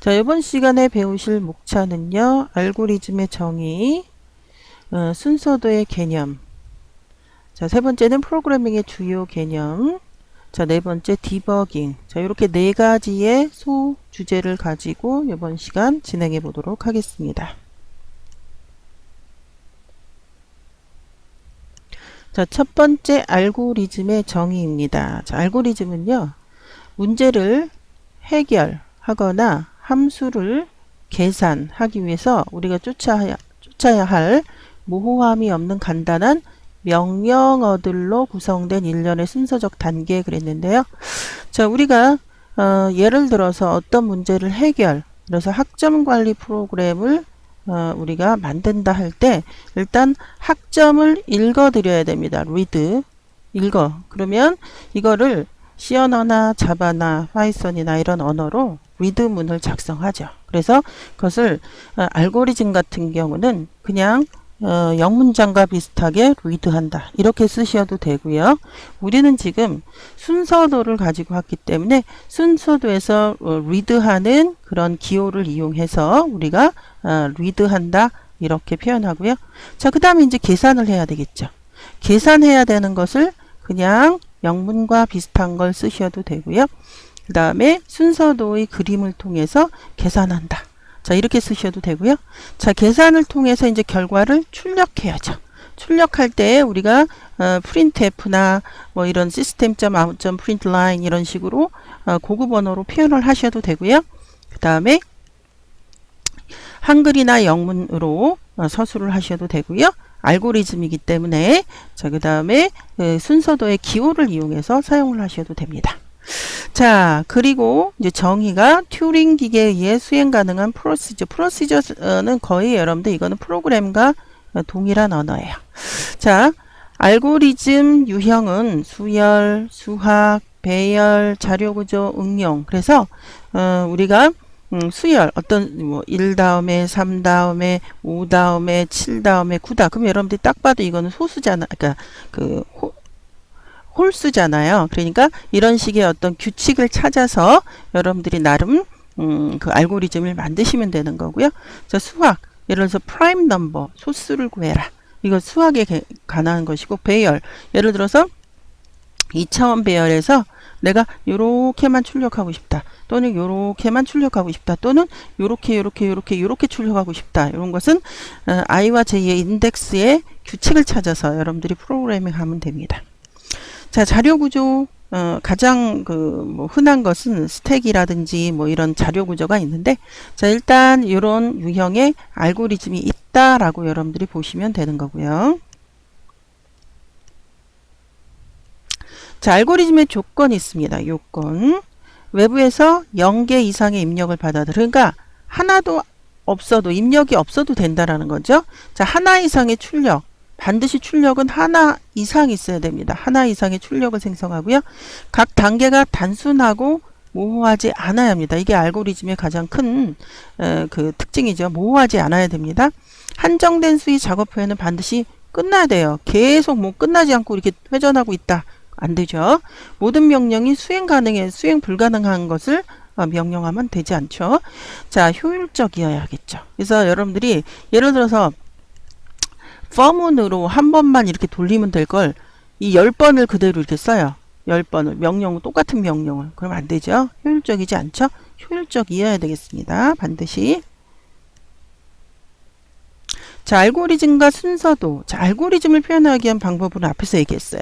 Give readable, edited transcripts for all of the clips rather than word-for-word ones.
자, 이번 시간에 배우실 목차는요. 알고리즘의 정의, 순서도의 개념. 자, 세 번째는 프로그래밍의 주요 개념. 자, 네 번째 디버깅. 자, 이렇게 네 가지의 소 주제를 가지고 이번 시간 진행해 보도록 하겠습니다. 자, 첫 번째 알고리즘의 정의입니다. 자, 알고리즘은요. 문제를 해결하거나 함수를 계산하기 위해서 우리가 쫓아야 할 모호함이 없는 간단한 명령어들로 구성된 일련의 순서적 단계 그랬는데요. 자, 우리가 예를 들어서 어떤 문제를 그래서 학점 관리 프로그램을 우리가 만든다 할 때 일단 학점을 읽어 드려야 됩니다. read, 읽어. 그러면 이거를 C 언어나 자바나 파이썬이나 이런 언어로 read문을 작성하죠. 그래서 그것을 알고리즘 같은 경우는 그냥 영문장과 비슷하게 read한다. 이렇게 쓰셔도 되고요. 우리는 지금 순서도를 가지고 왔기 때문에 순서도에서 read하는 그런 기호를 이용해서 우리가 read한다. 이렇게 표현하고요. 자, 그 다음에 이제 계산을 해야 되겠죠. 계산해야 되는 것을 그냥 영문과 비슷한 걸 쓰셔도 되고요. 그 다음에 순서도의 그림을 통해서 계산한다. 자, 이렇게 쓰셔도 되고요. 자, 계산을 통해서 이제 결과를 출력해야죠. 출력할 때 우리가 printf나 뭐 이런 system.out.println 이런 식으로 고급 언어로 표현을 하셔도 되고요. 그 다음에 한글이나 영문으로 서술을 하셔도 되고요. 알고리즘이기 때문에 자, 그 다음에 순서도의 기호를 이용해서 사용을 하셔도 됩니다. 자, 그리고 이제 정의가 튜링 기계에 의해 수행 가능한 프로시저는 거의 여러분들 이거는 프로그램과 동일한 언어예요. 자, 알고리즘 유형은 수열, 수학, 배열, 자료구조, 응용. 그래서 우리가 수열 어떤 뭐 1 다음에 3 다음에 5 다음에 7 다음에 9다. 그럼 여러분들이 딱 봐도 이거는 소수잖아. 그러니까 그 홀수잖아요. 그러니까 이런 식의 어떤 규칙을 찾아서 여러분들이 나름 그 알고리즘을 만드시면 되는 거고요. 자, 수학 예를 들어서 프라임 넘버 소수를 구해라. 이거 수학에 관한 것이고 배열 예를 들어서 2차원 배열에서 내가 요렇게만 출력하고 싶다. 또는 요렇게만 출력하고 싶다. 또는 요렇게 출력하고 싶다. 이런 것은 i와 j의 인덱스의 규칙을 찾아서 여러분들이 프로그래밍 하면 됩니다. 자, 자료 구조 가장 뭐 흔한 것은 스택이라든지 뭐 이런 자료 구조가 있는데 자, 일단 이런 유형의 알고리즘이 있다라고 여러분들이 보시면 되는 거고요. 자, 알고리즘의 조건이 있습니다. 요건. 외부에서 0개 이상의 입력을 받아들여. 그러니까 하나도 없어도 입력이 없어도 된다라는 거죠. 자, 하나 이상의 출력. 반드시 출력은 하나 이상 있어야 됩니다. 하나 이상의 출력을 생성하고요. 각 단계가 단순하고 모호하지 않아야 합니다. 이게 알고리즘의 가장 큰 그 특징이죠. 모호하지 않아야 됩니다. 한정된 수의 작업 후에는 반드시 끝나야 돼요. 계속 뭐 끝나지 않고 이렇게 회전하고 있다. 안 되죠. 모든 명령이 수행 불가능한 것을 명령하면 되지 않죠. 자, 효율적이어야겠죠. 그래서 여러분들이 예를 들어서 for문으로 한 번만 이렇게 돌리면 될 걸 이 10번을 그대로 이렇게 써요. 10번을 똑같은 명령을. 그러면 안 되죠. 효율적이지 않죠. 효율적이어야 되겠습니다. 반드시. 자, 알고리즘과 순서도. 자, 알고리즘을 표현하기 위한 방법은 앞에서 얘기했어요.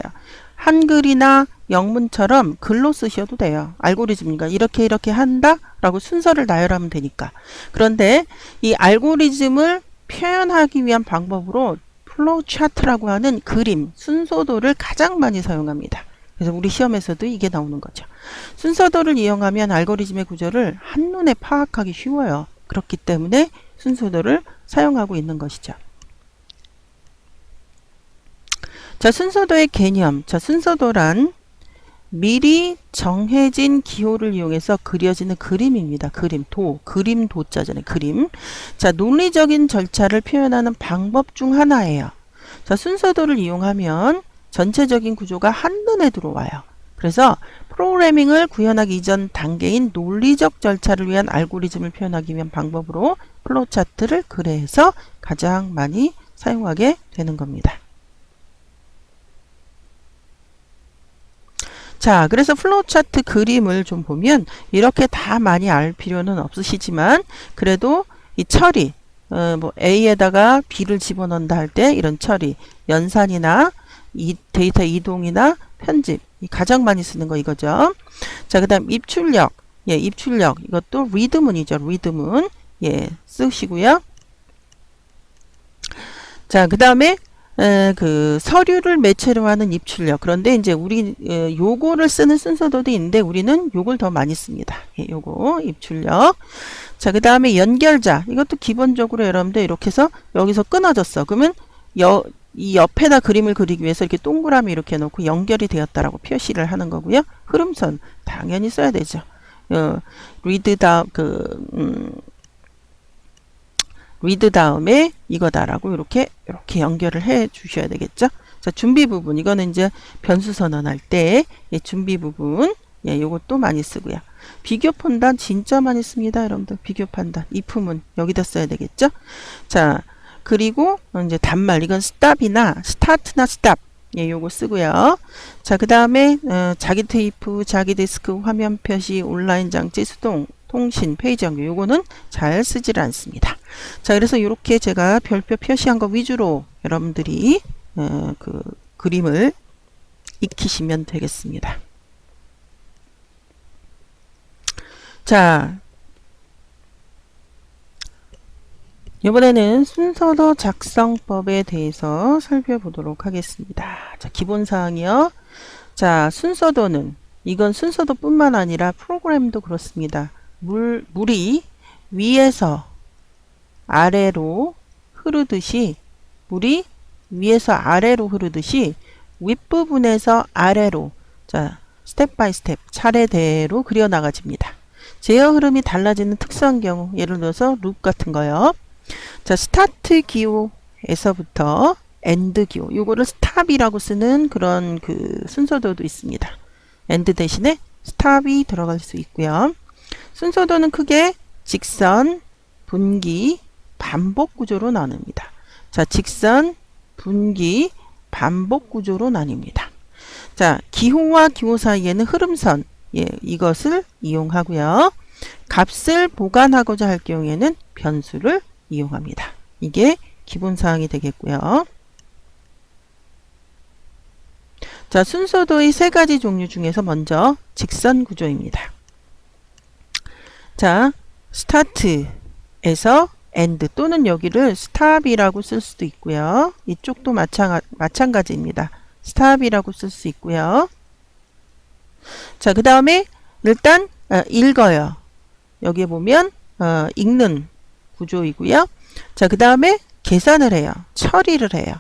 한글이나 영문처럼 글로 쓰셔도 돼요. 알고리즘이니까 이렇게 한다 라고 순서를 나열하면 되니까. 그런데 이 알고리즘을 표현하기 위한 방법으로 플로우 차트라고 하는 그림, 순서도를 가장 많이 사용합니다. 그래서 우리 시험에서도 이게 나오는 거죠. 순서도를 이용하면 알고리즘의 구조를 한눈에 파악하기 쉬워요. 그렇기 때문에 순서도를 사용하고 있는 것이죠. 자, 순서도의 개념. 자, 순서도란 미리 정해진 기호를 이용해서 그려지는 그림입니다. 그림 도자잖아요. 그림. 자, 논리적인 절차를 표현하는 방법 중 하나예요. 자, 순서도를 이용하면 전체적인 구조가 한눈에 들어와요. 그래서 프로그래밍을 구현하기 이전 단계인 논리적 절차를 위한 알고리즘을 표현하기 위한 방법으로 플로우 차트를 그래서 가장 많이 사용하게 되는 겁니다. 자, 그래서 플로우 차트 그림을 좀 보면 이렇게 다 많이 알 필요는 없으시지만 그래도 이 처리, 뭐 A에다가 B를 집어넣는다 할 때 이런 처리, 연산이나 이 데이터 이동이나 편집, 가장 많이 쓰는 거 이거죠. 자, 그 다음 입출력, 예, 입출력 이것도 리드문이죠. 리드문, 예, 쓰시고요. 자, 그 다음에 그 서류를 매체로 하는 입출력. 그런데 이제 우리 요거를 쓰는 순서도 있는데 우리는 요걸 더 많이 씁니다. 예, 요거 입출력. 자, 그 다음에 연결자. 이것도 기본적으로 여러분들 이렇게 해서 여기서 끊어졌어. 그러면 이 옆에다 그림을 그리기 위해서 이렇게 동그라미 이렇게 놓고 연결이 되었다라고 표시를 하는 거고요. 흐름선 당연히 써야 되죠. 리드 다음에 이거다라고 이렇게 연결을 해 주셔야 되겠죠. 자, 준비 부분 이거는 이제 변수 선언할 때 예, 준비 부분 예, 요것도 많이 쓰고요. 비교 판단 진짜 많이 씁니다, 여러분들. 비교 판단 if문 여기다 써야 되겠죠. 자, 그리고 이제 단말 이건 스탑이나 스타트나 스탑 예, 요거 쓰고요. 자, 그 다음에 자기 테이프, 자기 디스크, 화면 표시, 온라인 장치, 수동 통신, 페이지 연결 요거는 잘 쓰질 않습니다. 자, 그래서 이렇게 제가 별표 표시한 거 위주로 여러분들이 그 그림을 익히시면 되겠습니다. 자, 이번에는 순서도 작성법에 대해서 살펴보도록 하겠습니다. 자, 기본사항이요. 자, 순서도는 이건 순서도뿐만 아니라 프로그램도 그렇습니다. 물이 위에서 아래로 흐르듯이 물이 위에서 아래로 흐르듯이 윗부분에서 아래로 자 스텝 바이 스텝 차례대로 그려나가집니다. 제어 흐름이 달라지는 특수한 경우 예를 들어서 룹 같은 거요. 자, 스타트 기호에서부터 엔드 기호 요거를 스탑이라고 쓰는 그런 그 순서도도 있습니다. 엔드 대신에 스탑이 들어갈 수 있고요. 순서도는 크게 직선, 분기, 반복 구조로 나눕니다. 자, 직선, 분기, 반복 구조로 나뉩니다. 자, 기호와 기호 사이에는 흐름선, 예, 이것을 이용하고요. 값을 보관하고자 할 경우에는 변수를 이용합니다. 이게 기본사항이 되겠고요. 자, 순서도의 세 가지 종류 중에서 먼저 직선 구조입니다. 자, 스타트에서 엔드 또는 여기를 스탑이라고 쓸 수도 있고요. 이쪽도 마찬가지입니다. 스탑이라고 쓸 수 있고요. 자, 그 다음에 일단 읽어요. 여기에 보면 읽는 구조이고요. 자, 그 다음에 계산을 해요. 처리를 해요.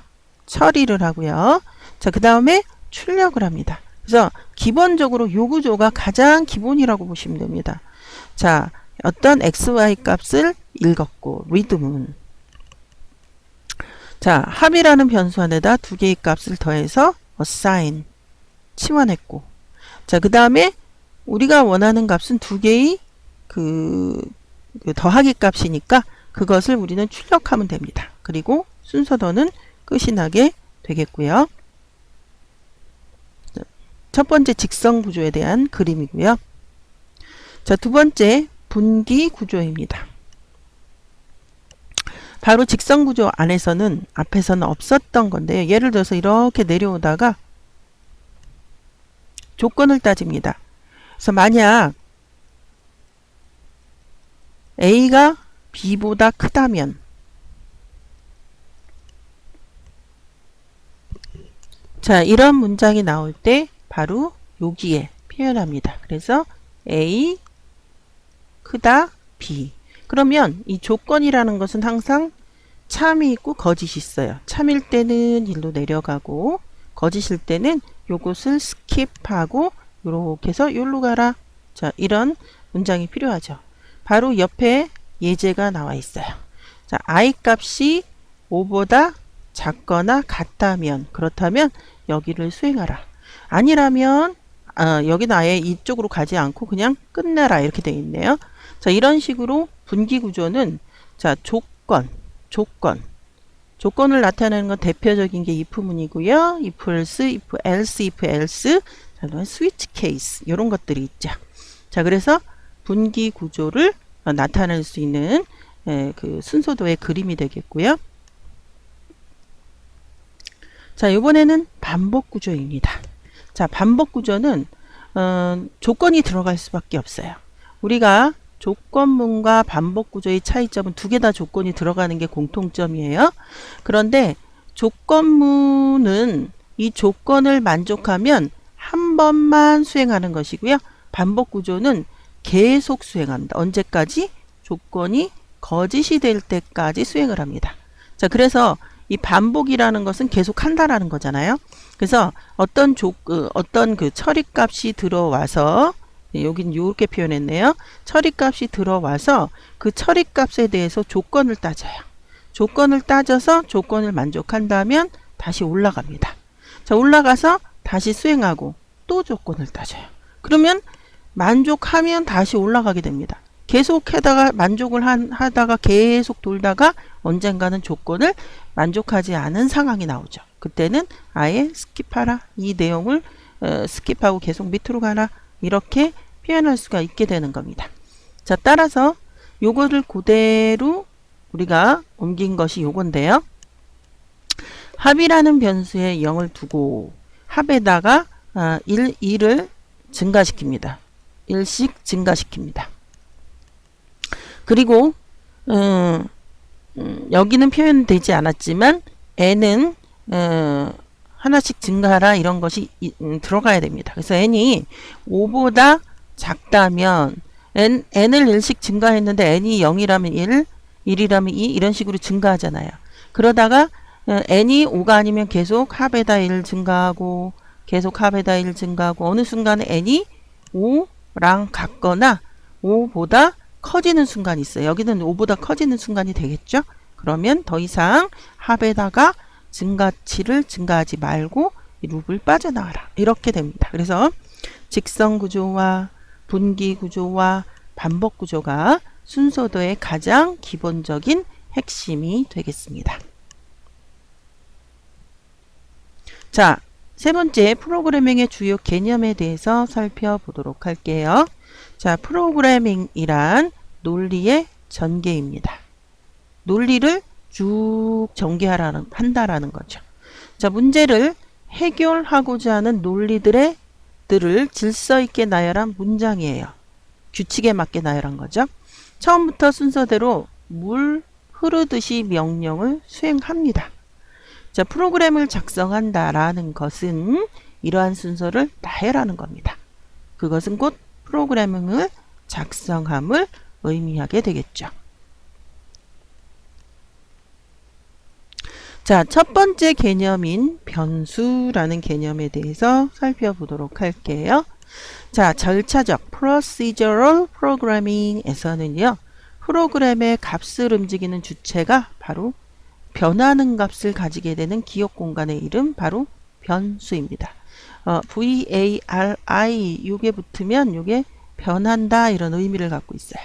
처리를 하고요. 자, 그 다음에 출력을 합니다. 그래서 기본적으로 요 구조가 가장 기본이라고 보시면 됩니다. 자, 어떤 xy 값을 읽었고 read문. 자, 합이라는 변수 안에다 두 개의 값을 더해서 assign 치환했고. 자, 그 다음에 우리가 원하는 값은 두 개의 그 더하기 값이니까 그것을 우리는 출력하면 됩니다. 그리고 순서도는 끝이 나게 되겠고요. 첫 번째 직선 구조에 대한 그림이고요. 자, 두 번째 분기 구조입니다. 바로 직선 구조 안에서는 앞에서는 없었던 건데요. 예를 들어서 이렇게 내려오다가 조건을 따집니다. 그래서 만약 A가 B보다 크다면 자, 이런 문장이 나올 때 바로 여기에 표현합니다. 그래서 A 크다 B. 그러면 이 조건이라는 것은 항상 참이 있고 거짓이 있어요. 참일 때는 일로 내려가고 거짓일 때는 요것을 스킵하고 요렇게 해서 요로 가라. 자, 이런 문장이 필요하죠. 바로 옆에 예제가 나와 있어요. 자, I 값이 5보다 작거나 같다면 그렇다면 여기를 수행하라. 아니라면 여기는 아예 이쪽으로 가지 않고 그냥 끝내라 이렇게 되어 있네요. 자, 이런 식으로 분기 구조는 자, 조건을 나타내는 건 대표적인 게 if문이고요. if else, if else, 자, switch case 이런 것들이 있죠. 자, 그래서 분기 구조를 나타낼 수 있는 그 순서도의 그림이 되겠고요. 자, 이번에는 반복 구조입니다. 자, 반복 구조는 조건이 들어갈 수밖에 없어요. 우리가 조건문과 반복 구조의 차이점은 두 개 다 조건이 들어가는 게 공통점이에요. 그런데 조건문은 이 조건을 만족하면 한 번만 수행하는 것이고요. 반복 구조는 계속 수행합니다. 언제까지? 조건이 거짓이 될 때까지 수행을 합니다. 자, 그래서 이 반복이라는 것은 계속 한다라는 거잖아요. 그래서 어떤 그 처리값이 들어와서 여긴 이렇게 표현했네요. 처리값이 들어와서 그 처리값에 대해서 조건을 따져요. 조건을 따져서 조건을 만족한다면 다시 올라갑니다. 자, 올라가서 다시 수행하고 또 조건을 따져요. 그러면 만족하면 다시 올라가게 됩니다. 계속 하다가 만족을 하다가 계속 돌다가 언젠가는 조건을 만족하지 않은 상황이 나오죠. 그때는 아예 스킵하라. 이 내용을 스킵하고 계속 밑으로 가라. 이렇게 표현할 수가 있게 되는 겁니다. 자, 따라서 요거를 그대로 우리가 옮긴 것이 요건데요. 합이라는 변수에 0을 두고 합에다가 1을 증가시킵니다. 1씩 증가시킵니다. 그리고 여기는 표현되지 않았지만 n은 하나씩 증가하라 이런 것이 들어가야 됩니다. 그래서 n이 5보다 작다면 n을 1씩 증가했는데 n이 0이라면 1, 1이라면 2 이런 식으로 증가하잖아요. 그러다가 n이 5가 아니면 계속 합에다 1 증가하고 계속 합에다 1 증가하고 어느 순간에 n이 5랑 같거나 5보다 커지는 순간이 있어요. 여기는 5보다 커지는 순간이 되겠죠. 그러면 더 이상 합에다가 증가치를 증가하지 말고 이 룹을 빠져나와라. 이렇게 됩니다. 그래서 직선 구조와 분기 구조와 반복 구조가 순서도의 가장 기본적인 핵심이 되겠습니다. 자, 세 번째 프로그래밍의 주요 개념에 대해서 살펴보도록 할게요. 자, 프로그래밍이란 논리의 전개입니다. 논리를 쭉 전개한다라는 거죠. 자, 문제를 해결하고자 하는 논리들을 질서 있게 나열한 문장이에요. 규칙에 맞게 나열한 거죠. 처음부터 순서대로 물 흐르듯이 명령을 수행합니다. 자, 프로그램을 작성한다라는 것은 이러한 순서를 나열하는 겁니다. 그것은 곧 프로그래밍을 작성함을 의미하게 되겠죠. 자, 첫 번째 개념인 변수라는 개념에 대해서 살펴보도록 할게요. 자, 절차적 procedural programming에서는요. 프로그램의 값을 움직이는 주체가 바로 변하는 값을 가지게 되는 기억 공간의 이름 바로 변수입니다. VARI 요게 붙으면 요게 변한다 이런 의미를 갖고 있어요.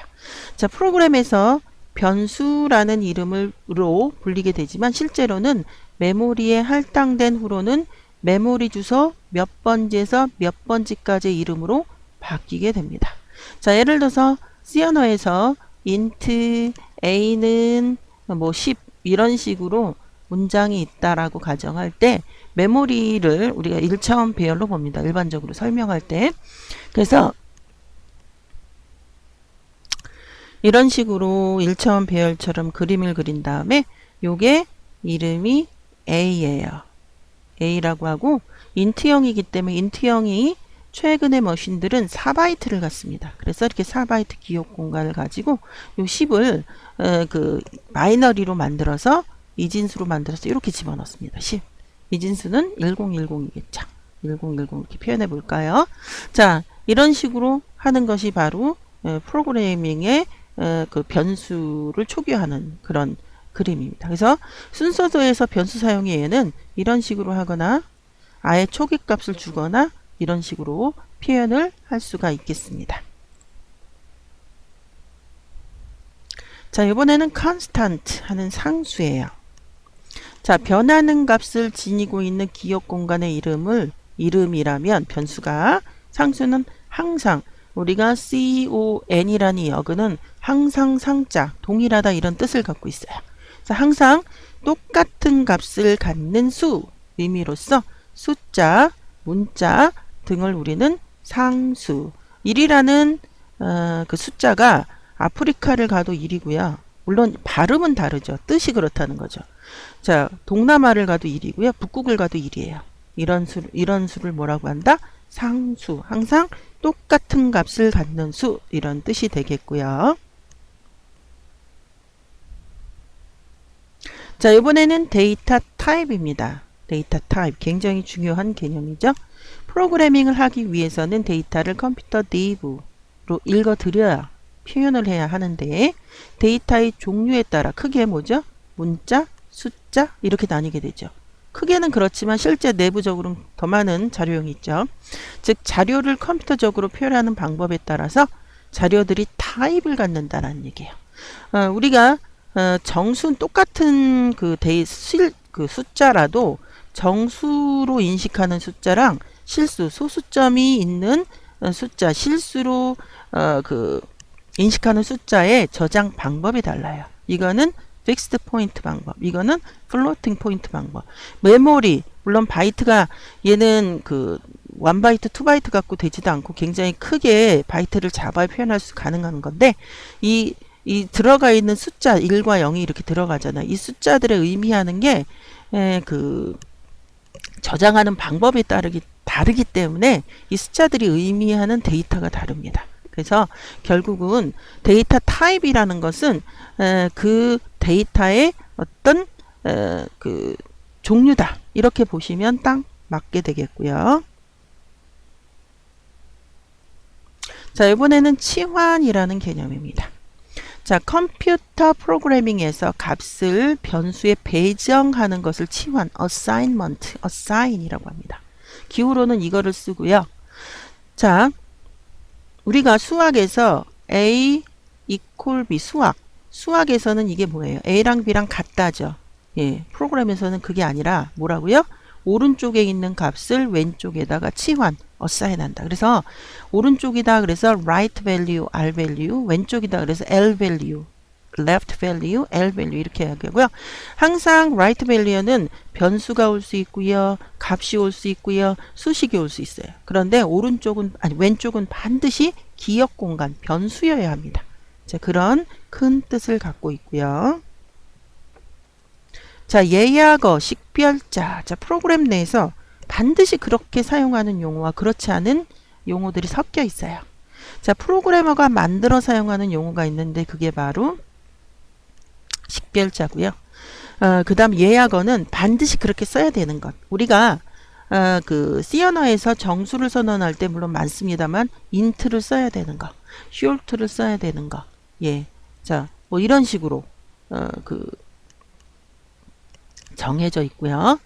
자, 프로그램에서 변수라는 이름으로 불리게 되지만 실제로는 메모리에 할당된 후로는 메모리 주소 몇 번지에서 몇 번지까지의 이름으로 바뀌게 됩니다. 자, 예를 들어서 C 언어에서 int a는 뭐 10 이런 식으로 문장이 있다라고 가정할 때 메모리를 우리가 1차원 배열로 봅니다. 일반적으로 설명할 때. 그래서 이런 식으로 1차원 배열처럼 그림을 그린 다음에 요게 이름이 A예요. A라고 하고 인트형이기 때문에 인트형이 최근의 머신들은 4바이트를 갖습니다. 그래서 이렇게 4바이트 기억 공간을 가지고 요 10을 그 마이너리로 만들어서 이진수로 만들어서 이렇게 집어넣습니다. 10. 이진수는 1010이겠죠. 1010 이렇게 표현해 볼까요? 자, 이런 식으로 하는 것이 바로 프로그래밍의 그 변수를 초기화하는 그런 그림입니다. 그래서 순서도에서 변수 사용의 예는 이런 식으로 하거나 아예 초기 값을 주거나 이런 식으로 표현을 할 수가 있겠습니다. 자, 이번에는 constant 하는 상수예요. 자, 변하는 값을 지니고 있는 기억 공간의 이름이라면 변수가, 상수는 항상, 우리가 con이라는 역은 항상 상자, 동일하다 이런 뜻을 갖고 있어요. 자, 항상 똑같은 값을 갖는 수 의미로서 숫자, 문자 등을 우리는 상수. 1이라는 그 숫자가 아프리카를 가도 1이고요. 물론 발음은 다르죠. 뜻이 그렇다는 거죠. 자, 동남아를 가도 1이고요. 북극을 가도 1이에요. 이런 수를 뭐라고 한다? 상수. 항상 똑같은 값을 갖는 수, 이런 뜻이 되겠고요. 자, 이번에는 데이터 타입입니다. 데이터 타입 굉장히 중요한 개념이죠. 프로그래밍을 하기 위해서는 데이터를 컴퓨터 내부로 읽어드려야 표현을 해야 하는데, 데이터의 종류에 따라 크게 뭐죠? 문자, 숫자 이렇게 나뉘게 되죠. 크게는 그렇지만 실제 내부적으로는 더 많은 자료형이 있죠. 즉 자료를 컴퓨터적으로 표현하는 방법에 따라서 자료들이 타입을 갖는다는 얘기예요. 우리가 정수는 똑같은 그 숫자라도 정수로 인식하는 숫자랑 실수, 소수점이 있는 숫자, 실수로 인식하는 숫자의 저장 방법이 달라요. 이거는 픽스드 포인트 방법, 이거는 플로팅 포인트 방법. 메모리, 물론 바이트가 얘는 1바이트, 2바이트 갖고 되지도 않고 굉장히 크게 바이트를 잡아 표현할 수 가능한 건데, 이 들어가 있는 숫자 1과 0이 이렇게 들어가잖아요. 이 숫자들의 의미하는 게 저장하는 방법이 다르기 때문에 이 숫자들이 의미하는 데이터가 다릅니다. 그래서 결국은 데이터 타입이라는 것은 그 데이터의 어떤 종류다, 이렇게 보시면 딱 맞게 되겠고요. 자, 이번에는 치환이라는 개념입니다. 자, 컴퓨터 프로그래밍에서 값을 변수에 배정하는 것을 치환, assign이라고 합니다. 기호로는 이거를 쓰고요. 자, 우리가 수학에서 A equal B, 수학에서는 이게 뭐예요? A랑 B랑 같다죠. 예, 프로그램에서는 그게 아니라 뭐라고요? 오른쪽에 있는 값을 왼쪽에다가 치환, assign 한다. 그래서 오른쪽이다 그래서 right value, R value, 왼쪽이다 그래서 L value, left value, L value 이렇게 하고요. 항상 right value는 변수가 올 수 있고요. 값이 올 수 있고요. 수식이 올 수 있어요. 그런데 왼쪽은 반드시 기억 공간, 변수여야 합니다. 자, 그런 큰 뜻을 갖고 있고요. 자, 예약어, 식별자. 자, 프로그램 내에서 반드시 그렇게 사용하는 용어와 그렇지 않은 용어들이 섞여 있어요. 자, 프로그래머가 만들어 사용하는 용어가 있는데 그게 바로 식별자고요. 그 다음 예약어는 반드시 그렇게 써야 되는 것. 우리가 C 언어에서 정수를 선언할 때 물론 많습니다만 int를 써야 되는 거, short를 써야 되는 거. 예. 자, 뭐 이런 식으로 정해져 있고요.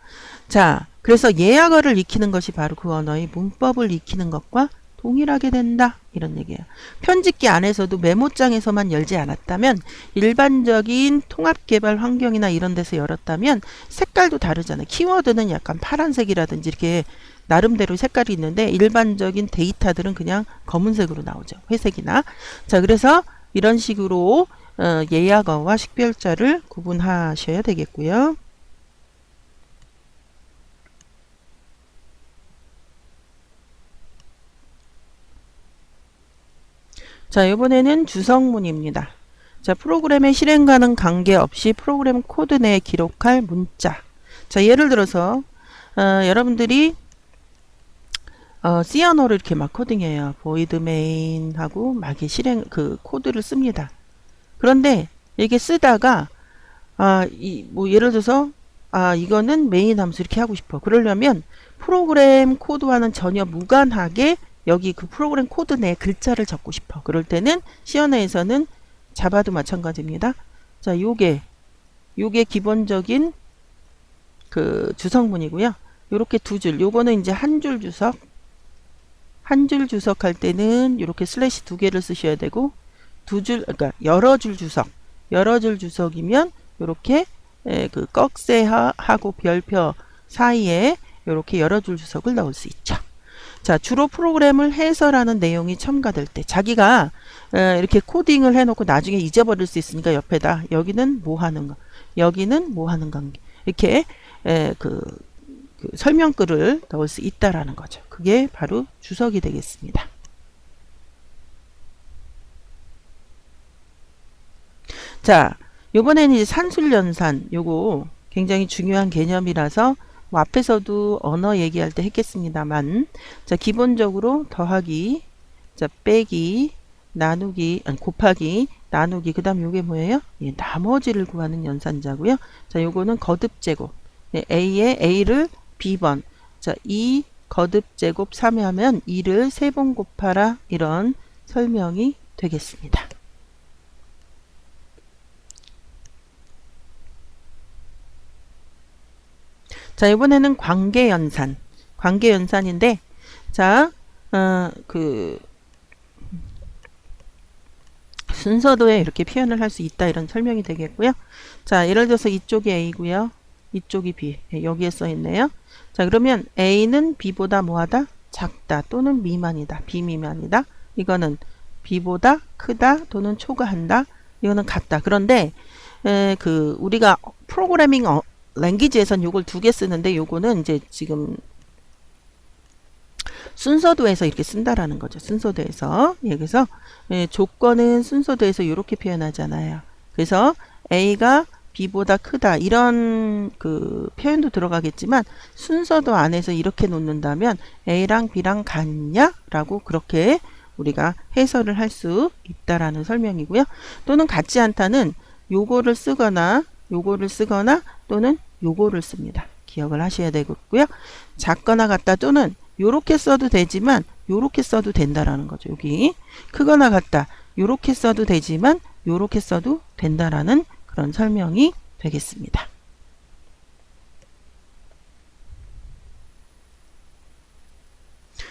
자, 그래서 예약어를 익히는 것이 바로 그 언어의 문법을 익히는 것과 동일하게 된다, 이런 얘기예요. 편집기 안에서도 메모장에서만 열지 않았다면 일반적인 통합개발 환경이나 이런 데서 열었다면 색깔도 다르잖아요. 키워드는 약간 파란색이라든지 이렇게 나름대로 색깔이 있는데 일반적인 데이터들은 그냥 검은색으로 나오죠. 회색이나. 자, 그래서 이런 식으로 예약어와 식별자를 구분하셔야 되겠고요. 자, 이번에는 주성문입니다. 자, 프로그램의 실행과는 관계없이 프로그램 코드 내에 기록할 문자. 자, 예를 들어서 여러분들이 C 언어를 이렇게 막 코딩해요. void main 하고 막 실행 코드를 씁니다. 그런데 이게 쓰다가 뭐 예를 들어서 이거는 main 함수 이렇게 하고 싶어. 그러려면 프로그램 코드와는 전혀 무관하게 여기 그 프로그램 코드 내에 글자를 적고 싶어. 그럴 때는 C 언어에서는 자바도 마찬가지입니다. 자, 요게 기본적인 주성문이고요. 요렇게 두 줄, 요거는 이제 한 줄 주석, 한 줄 주석할 때는 이렇게 슬래시 두 개를 쓰셔야 되고 그러니까 여러 줄 주석이면 이렇게 그 꺽쇠하고 별표 사이에 이렇게 여러 줄 주석을 넣을 수 있죠. 자, 주로 프로그램을 해설하는 내용이 첨가될 때 자기가 이렇게 코딩을 해놓고 나중에 잊어버릴 수 있으니까 옆에다 여기는 뭐 하는 거, 여기는 뭐 하는 관계 이렇게 그 설명글을 넣을 수 있다라는 거죠. 그게 바로 주석이 되겠습니다. 자, 요번에는 이제 산술연산 요거 굉장히 중요한 개념이라서 뭐 앞에서도 언어 얘기할 때 했겠습니다만, 자, 기본적으로 더하기, 자, 빼기, 나누기, 아니 곱하기, 나누기, 그 다음 요게 뭐예요? 예, 나머지를 구하는 연산자고요. 자, 요거는 거듭제곱. 예, A에 A를 B번. 자, 2 거듭제곱 3에 하면 2를 3번 곱하라. 이런 설명이 되겠습니다. 자, 이번에는 관계연산. 관계연산인데, 자, 순서도에 이렇게 표현을 할 수 있다. 이런 설명이 되겠고요. 자, 예를 들어서 이쪽이 A고요. 이쪽이 B. 여기에 써 있네요. 자, 그러면 A는 B보다 뭐하다? 작다 또는 미만이다. 비미만이다. 이거는 B보다 크다 또는 초과한다. 이거는 같다. 그런데 우리가 프로그래밍 랭귀지에선 요걸 두 개 쓰는데 요거는 이제 지금 순서도에서 이렇게 쓴다라는 거죠. 순서도에서. 예, 그래서 조건은 순서도에서 이렇게 표현하잖아요. 그래서 A가 B보다 크다 이런 그 표현도 들어가겠지만 순서도 안에서 이렇게 놓는다면 A랑 B랑 같냐? 라고 그렇게 우리가 해설을 할 수 있다라는 설명이고요. 또는 같지 않다는 요거를 쓰거나 또는 요거를 씁니다. 기억을 하셔야 되겠고요. 작거나 같다 또는 요렇게 써도 되지만 요렇게 써도 된다라는 거죠. 여기 크거나 같다 요렇게 써도 되지만 요렇게 써도 된다라는 그런 설명이 되겠습니다.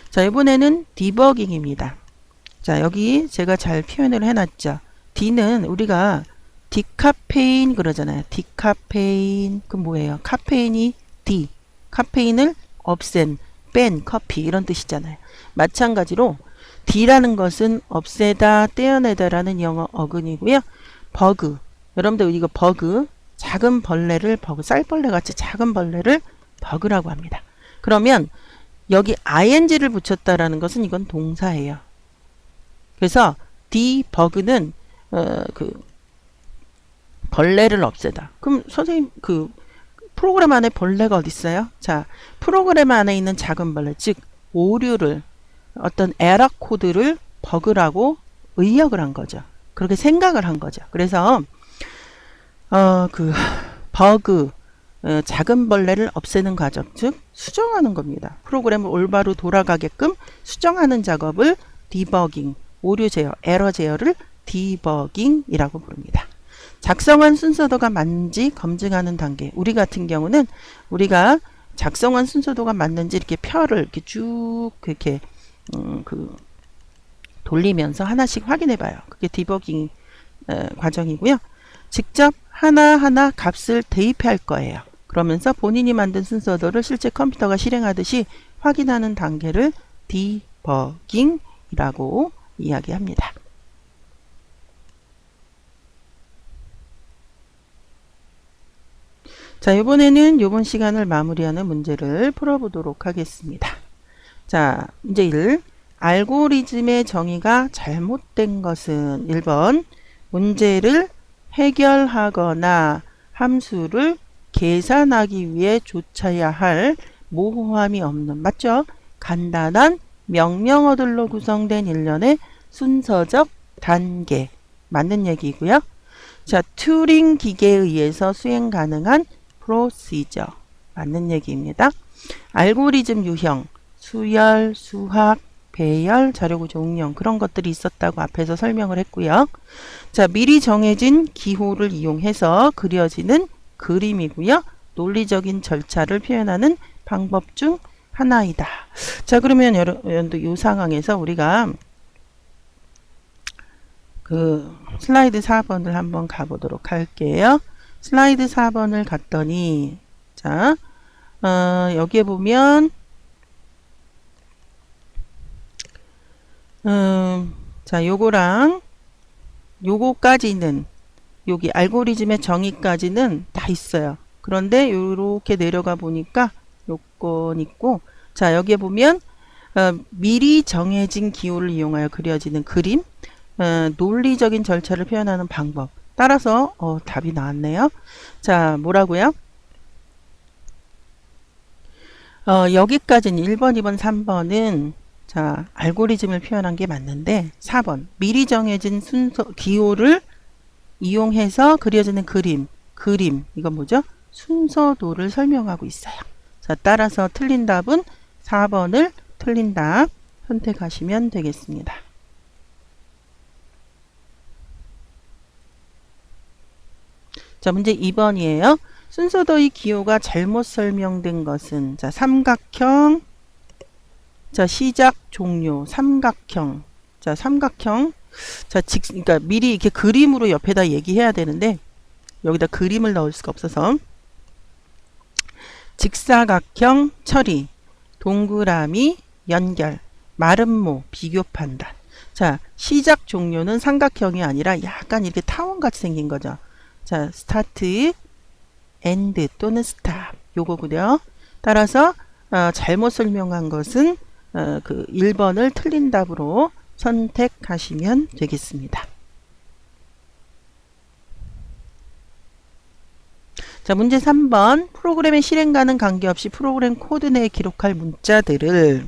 자, 이번에는 디버깅입니다. 자, 여기 제가 잘 표현을 해놨죠. D는 우리가 디카페인 그러잖아요. 디카페인 그 뭐예요? 카페인이 D 카페인을 없앤 뺀 커피 이런 뜻이잖아요. 마찬가지로 D라는 것은 없애다 떼어내다라는 영어 어근이고요. 버그 여러분들 이거 버그 작은 벌레를 버그 쌀벌레 같이 작은 벌레를 버그라고 합니다. 그러면 여기 ing를 붙였다라는 것은 이건 동사예요. 그래서 디버그는 벌레를 없애다. 그럼 선생님 프로그램 안에 벌레가 어디 있어요? 자, 프로그램 안에 있는 작은 벌레, 즉 오류를 어떤 에러 코드를 버그라고 의역을 한 거죠. 그렇게 생각을 한 거죠. 그래서 버그 작은 벌레를 없애는 과정, 즉 수정하는 겁니다. 프로그램을 올바로 돌아가게끔 수정하는 작업을 디버깅, 오류 제어, 에러 제어를 디버깅이라고 부릅니다. 작성한 순서도가 맞는지 검증하는 단계. 우리 같은 경우는 우리가 작성한 순서도가 맞는지 이렇게 표를 이렇게 쭉 이렇게 돌리면서 하나씩 확인해 봐요. 그게 디버깅 과정이고요. 직접 하나하나 값을 대입할 거예요. 그러면서 본인이 만든 순서도를 실제 컴퓨터가 실행하듯이 확인하는 단계를 디버깅이라고 이야기합니다. 자, 이번에는 이번 시간을 마무리하는 문제를 풀어보도록 하겠습니다. 자, 문제 1. 알고리즘의 정의가 잘못된 것은 1번 문제를 해결하거나 함수를 계산하기 위해 좇아야 할 모호함이 없는, 맞죠? 간단한 명령어들로 구성된 일련의 순서적 단계, 맞는 얘기고요. 자, 튜링 기계에 의해서 수행 가능한 프로시저, 맞는 얘기입니다. 알고리즘 유형, 수열, 수학, 배열, 자료구조 응용 그런 것들이 있었다고 앞에서 설명을 했고요. 자, 미리 정해진 기호를 이용해서 그려지는 그림이고요. 논리적인 절차를 표현하는 방법 중 하나이다. 자, 그러면 여러분들 이 상황에서 우리가 그 슬라이드 4번을 한번 가보도록 할게요. 슬라이드 4번을 갔더니 자, 여기에 보면 자, 요거랑 요거까지는 여기 알고리즘의 정의까지는 다 있어요. 그런데 요렇게 내려가 보니까 요건 있고, 자, 여기에 보면 미리 정해진 기호를 이용하여 그려지는 그림, 논리적인 절차를 표현하는 방법. 따라서 답이 나왔네요. 자, 뭐라고요? 여기까지는 1번, 2번, 3번은 자, 알고리즘을 표현한 게 맞는데 4번 미리 정해진 순서 기호를 이용해서 그려지는 그림 이건 뭐죠? 순서도를 설명하고 있어요. 자, 따라서 틀린 답은 4번을 틀린 답 선택하시면 되겠습니다. 자, 문제 2번이에요. 순서도의 기호가 잘못 설명된 것은 자, 삼각형 자, 시작 종료 삼각형 자, 삼각형 자, 그러니까 미리 이렇게 그림으로 옆에다 얘기해야 되는데 여기다 그림을 넣을 수가 없어서 직사각형 처리 동그라미 연결 마름모 비교 판단. 자, 시작 종료는 삼각형이 아니라 약간 이렇게 타원같이 생긴 거죠. 자, 스타트 엔드 또는 스탑 요거고요. 따라서 잘못 설명한 것은 그 1번을 틀린 답으로 선택하시면 되겠습니다. 자, 문제 3번 프로그램의 실행과는 관계없이 프로그램 코드 내에 기록할 문자들을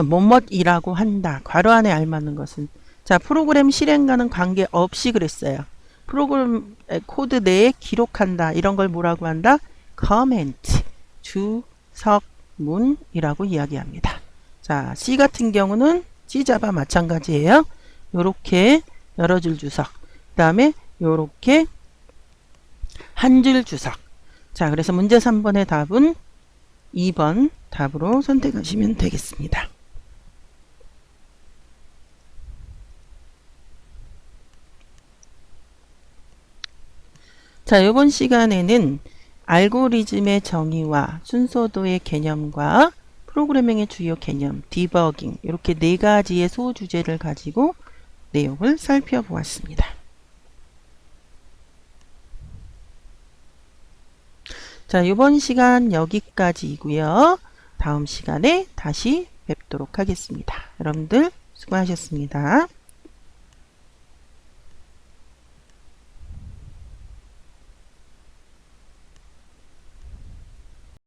뭐뭐이라고 한다. 괄호 안에 알맞는 것은 자, 프로그램 실행과는 관계없이 그랬어요. 프로그램 코드 내에 기록한다. 이런 걸 뭐라고 한다? 커멘트, 주석문이라고 이야기합니다. 자, C 같은 경우는 C자바 마찬가지예요. 요렇게 여러 줄 주석. 그 다음에 요렇게 한 줄 주석. 자, 그래서 문제 3번의 답은 2번 답으로 선택하시면 되겠습니다. 자, 이번 시간에는 알고리즘의 정의와 순서도의 개념과 프로그래밍의 주요 개념, 디버깅 이렇게 네 가지의 소주제를 가지고 내용을 살펴보았습니다. 자, 이번 시간 여기까지이고요. 다음 시간에 다시 뵙도록 하겠습니다. 여러분들 수고하셨습니다.